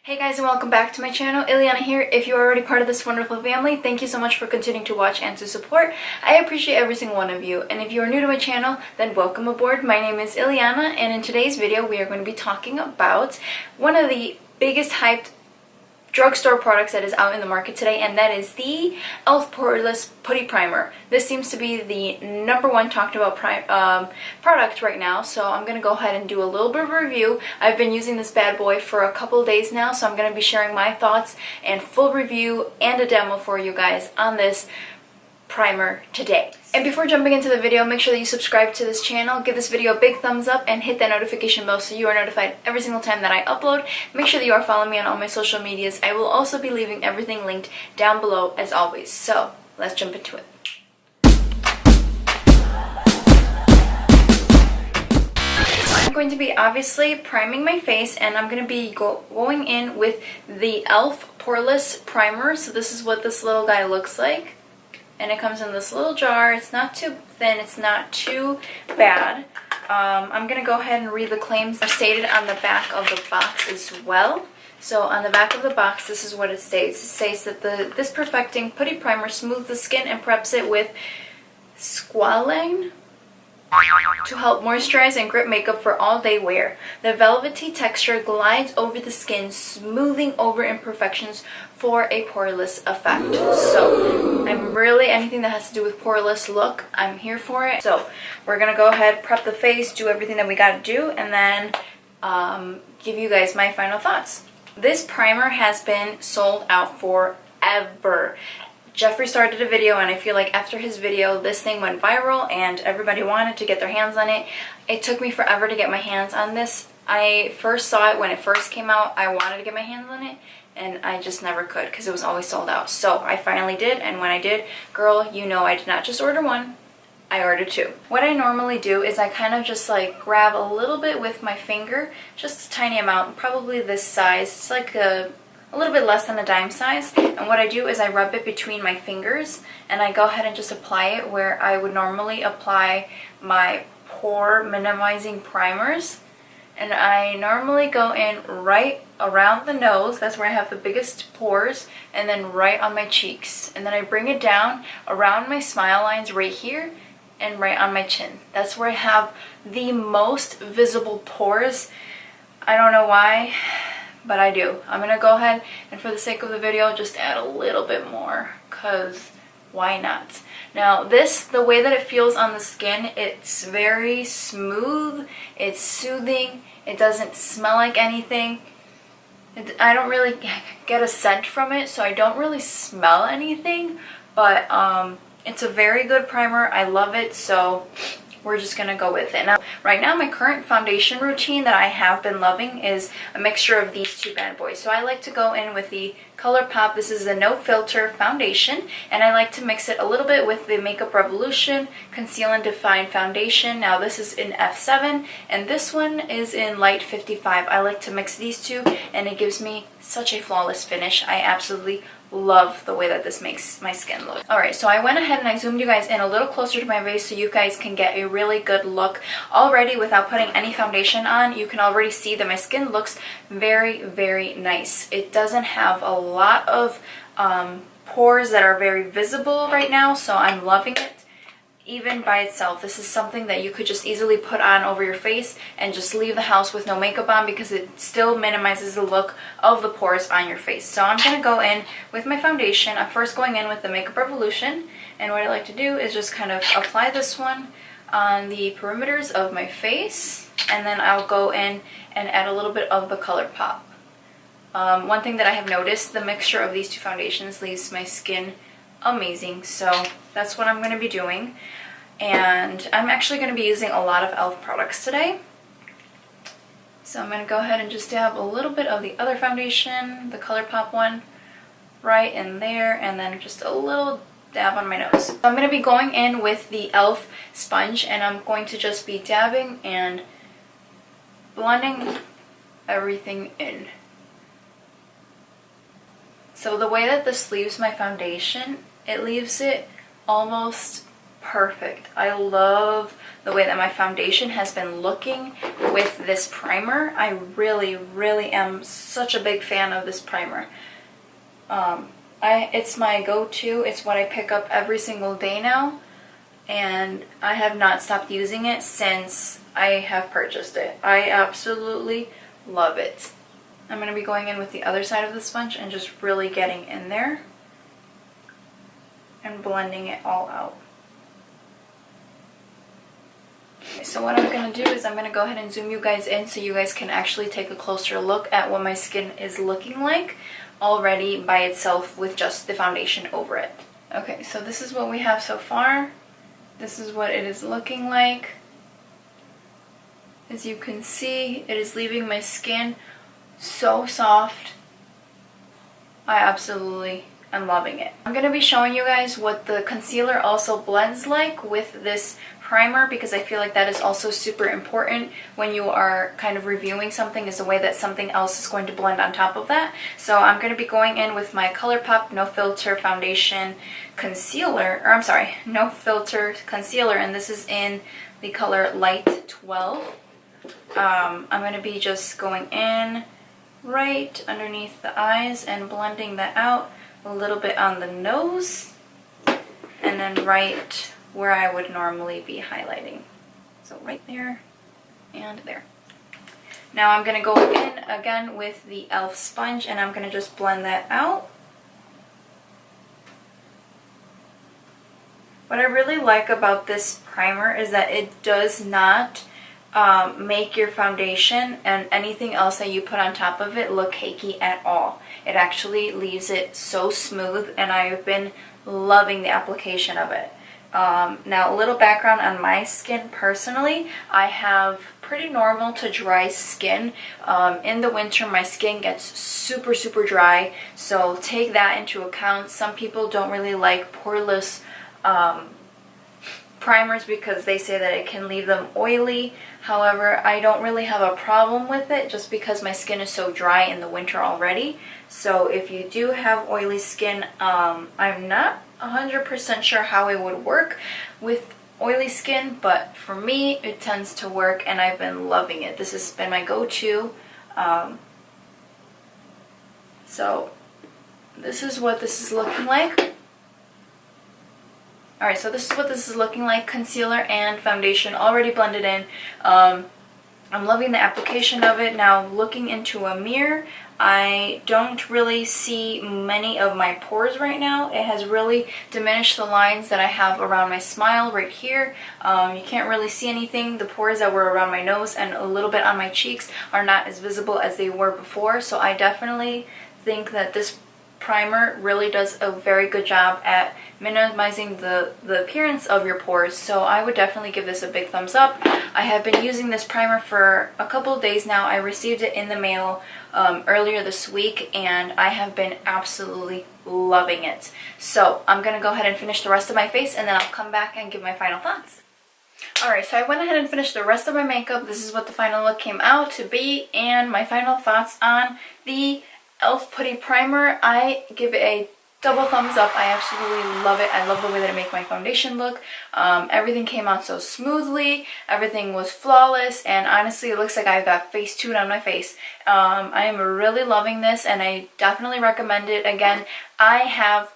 Hey guys, and welcome back to my channel. Iliana here. If you're already part of this wonderful family, thank you so much for continuing to watch and to support. I appreciate every single one of you. And if you are new to my channel, then welcome aboard. My name is Iliana, and in today's video we are going to be talking about one of the biggest hyped drugstore products that is out in the market today, and that is the e.l.f. Poreless Putty Primer. This seems to be the #1 talked about product right now, so I'm going to go ahead and do a little bit of a review. I've been using this bad boy for a couple of days now, so I'm going to be sharing my thoughts and full review and a demo for you guys on this primer today. And before jumping into the video, make sure that you subscribe to this channel, give this video a big thumbs up, and hit that notification bell so you are notified every single time that I upload. Make sure that you are following me on all my social medias. I will also be leaving everything linked down below as always. So let's jump into it. I'm going to be obviously priming my face, and I'm going to be going in with the e.l.f. Poreless Primer. So this is what this little guy looks like. And it comes in this little jar. It's not too thin, it's not too bad. I'm going to go ahead and read the claims that are stated on the back of the box as well. So on the back of the box, this is what it states. It states that this perfecting putty primer smooths the skin and preps it with squalane to help moisturize and grip makeup for all-day wear. The velvety texture glides over the skin, smoothing over imperfections for a poreless effect. So I'm really, anything that has to do with poreless look, I'm here for it. So we're gonna go ahead, prep the face, do everything that we gotta do, and then give you guys my final thoughts. This primer has been sold out forever. Jeffree started a video, and I feel like after his video this thing went viral and everybody wanted to get their hands on it. It took me forever to get my hands on this. I first saw it when it first came out. I wanted to get my hands on it and I just never could because it was always sold out. So I finally did, and when I did, girl, you know I did not just order one, I ordered two. What I normally do is I kind of just like grab a little bit with my finger, just a tiny amount, probably this size. It's like a little bit less than a dime size, and what I do is I rub it between my fingers and I go ahead and just apply it where I would normally apply my pore minimizing primers. And I normally go in right around the nose, that's where I have the biggest pores, and then right on my cheeks, and then I bring it down around my smile lines right here and right on my chin. That's where I have the most visible pores. I don't know why, but I do. I'm gonna go ahead and, for the sake of the video, just add a little bit more, because why not? Now this, the way that it feels on the skin, it's very smooth, it's soothing, it doesn't smell like anything. I don't really get a scent from it, so I don't really smell anything, but it's a very good primer. I love it, so we're just gonna go with it. Now, right now, my current foundation routine that I have been loving is a mixture of these two bad boys. So I like to go in with the ColourPop. This is a no filter foundation, and I like to mix it a little bit with the Makeup Revolution Conceal and Define foundation. Now this is in F7 and this one is in light 55. I like to mix these two and it gives me such a flawless finish. I absolutely love the way that this makes my skin look. Alright, so I went ahead and I zoomed you guys in a little closer to my face so you guys can get a really good look. Already, without putting any foundation on, you can already see that my skin looks very, very nice. It doesn't have a lot of pores that are very visible right now, so I'm loving it. Even by itself, this is something that you could just easily put on over your face and just leave the house with no makeup on, because it still minimizes the look of the pores on your face. So I'm going to go in with my foundation. I'm first going in with the Makeup Revolution, and what I like to do is just kind of apply this one on the perimeters of my face, and then I'll go in and add a little bit of the ColourPop. One thing that I have noticed, the mixture of these two foundations leaves my skin amazing, so that's what I'm going to be doing. And I'm actually going to be using a lot of e.l.f. products today, so I'm going to go ahead and just dab a little bit of the other foundation, the ColourPop one, right in there, and then just a little dab on my nose. So I'm going to be going in with the e.l.f. sponge, and I'm going to just be dabbing and blending everything in. So the way that this leaves my foundation, it leaves it almost perfect. I love the way that my foundation has been looking with this primer. I really, really am such a big fan of this primer. It's my go-to. It's what I pick up every single day now, and I have not stopped using it since I have purchased it. I absolutely love it. I'm going to be going in with the other side of the sponge and just really getting in there and blending it all out. Okay, so what I'm going to do is I'm going to go ahead and zoom you guys in so you guys can actually take a closer look at what my skin is looking like already by itself with just the foundation over it. Okay, so this is what we have so far. This is what it is looking like. As you can see, it is leaving my skin so soft. I absolutely am loving it. I'm going to be showing you guys what the concealer also blends like with this primer, because I feel like that is also super important when you are kind of reviewing something, is the way that something else is going to blend on top of that. So I'm going to be going in with my ColourPop No Filter Foundation Concealer, or I'm sorry, No Filter Concealer, and this is in the color Light 12. I'm going to be just going in right underneath the eyes and blending that out a little bit on the nose, and then right where I would normally be highlighting. So right there and there. Now I'm going to go in again with the e.l.f. sponge and I'm going to just blend that out. What I really like about this primer is that it does not make your foundation and anything else that you put on top of it look cakey at all. It actually leaves it so smooth, and I've been loving the application of it. Now, a little background on my skin personally. I have pretty normal to dry skin. In the winter, my skin gets super, super dry, so take that into account. Some people don't really like poreless primers because they say that it can leave them oily. However, I don't really have a problem with it just because my skin is so dry in the winter already. So if you do have oily skin, I'm not 100% sure how it would work with oily skin, but for me it tends to work and I've been loving it. This has been my go-to. So this is what this is looking like. Alright, so this is what this is looking like. Concealer and foundation already blended in. I'm loving the application of it. Now, looking into a mirror, I don't really see many of my pores right now. It has really diminished the lines that I have around my smile right here. You can't really see anything. The pores that were around my nose and a little bit on my cheeks are not as visible as they were before. So I definitely think that this primer really does a very good job at minimizing the appearance of your pores, so I would definitely give this a big thumbs up. I have been using this primer for a couple of days now. I received it in the mail earlier this week and I have been absolutely loving it. So I'm going to go ahead and finish the rest of my face and then I'll come back and give my final thoughts. Alright, so I went ahead and finished the rest of my makeup. This is what the final look came out to be, and my final thoughts on the e.l.f. Putty Primer. I give it a double thumbs up. I absolutely love it. I love the way that it made my foundation look. Everything came out so smoothly. Everything was flawless, and honestly it looks like I've got Facetune on my face. I am really loving this and I definitely recommend it. Again, I have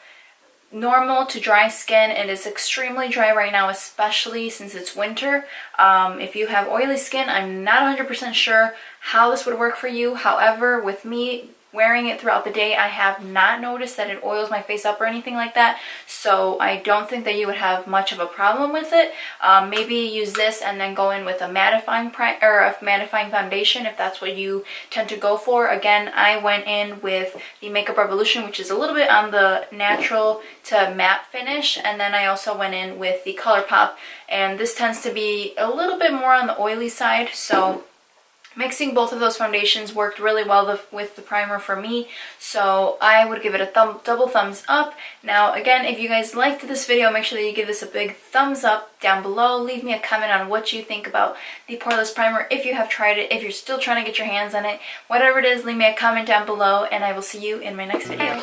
normal to dry skin and it's extremely dry right now, especially since it's winter. If you have oily skin, I'm not 100% sure how this would work for you. However, with me wearing it throughout the day, I have not noticed that it oils my face up or anything like that, so I don't think that you would have much of a problem with it. Maybe use this and then go in with a mattifying foundation if that's what you tend to go for. Again, I went in with the Makeup Revolution, which is a little bit on the natural to matte finish, and then I also went in with the ColourPop, and this tends to be a little bit more on the oily side, so mixing both of those foundations worked really well with the primer for me, so I would give it a double thumbs up. Now, again, if you guys liked this video, make sure that you give this a big thumbs up down below. Leave me a comment on what you think about the Poreless Primer, if you have tried it, if you're still trying to get your hands on it. Whatever it is, leave me a comment down below, and I will see you in my next video.